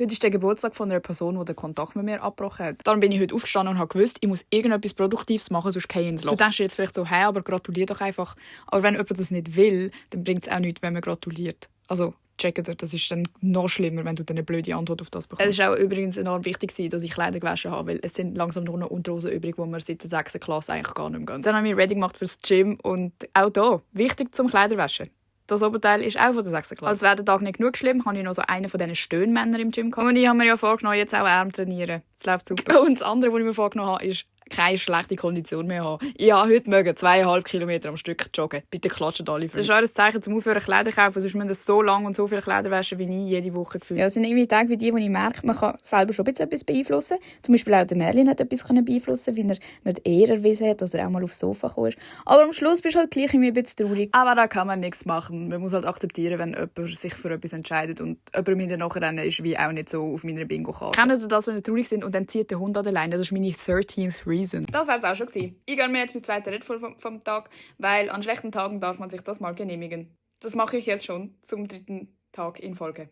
Heute ist der Geburtstag von einer Person, die den Kontakt mit mir abgebrochen hat. Darum bin ich heute aufgestanden und habe gewusst, ich muss irgendetwas Produktives machen, sonst gehe ich ins Loch. Du denkst dir jetzt vielleicht so, hey, aber gratulier doch einfach. Aber wenn jemand das nicht will, dann bringt es auch nichts, wenn man gratuliert. Also, checkt ihr, das ist dann noch schlimmer, wenn du dann eine blöde Antwort auf das bekommst. Es ist auch übrigens enorm wichtig, dass ich Kleider gewaschen habe, weil es sind langsam nur noch Unterhosen übrig, wo wir seit der 6. Klasse eigentlich gar nicht mehr gehen. Dann habe ich mich ready gemacht fürs Gym und auch hier, wichtig zum Kleiderwaschen. Das Oberteil ist auch von der 6. Klasse. Als wäre der Tag nicht genug schlimm, habe ich noch so einen von diesen Stöhnmännern im Gym gehabt. Und ich habe mir ja vorgenommen, jetzt auch Arm trainieren. Das läuft super. Und das andere, was ich mir vorgenommen habe, ist keine schlechte Kondition mehr haben. Ich habe heute 2,5 Kilometer am Stück joggen. Bitte klatscht alle für mich. Das ist auch ein Zeichen zum Aufhören Kleider kaufen. Sonst müssen wir so lange und so viele Kleider waschen wie nie jede Woche gefühlt. Ja, es sind irgendwie Tage wie die, wo ich merke, man kann selber schon ein bisschen etwas beeinflussen. Zum Beispiel auch der Merlin hat etwas beeinflussen, wie er mir die Ehre erwiesen hat, dass er auch mal aufs Sofa gekommen ist. Aber am Schluss bist du halt gleich ein bisschen traurig. Aber da kann man nichts machen. Man muss halt akzeptieren, wenn jemand sich für etwas entscheidet und jemand im Nachhinein ist wie auch nicht so auf meiner Bingo-Karte. Kennt ihr das, wenn ihr traurig sind und dann zieht der Hund an der Leine? Das ist meine 13th Reason. Das wäre es auch schon gewesen. Ich gönne mir jetzt meinen zweiten Red Bull vom Tag, weil an schlechten Tagen darf man sich das mal genehmigen. Das mache ich jetzt schon zum 3. Tag in Folge.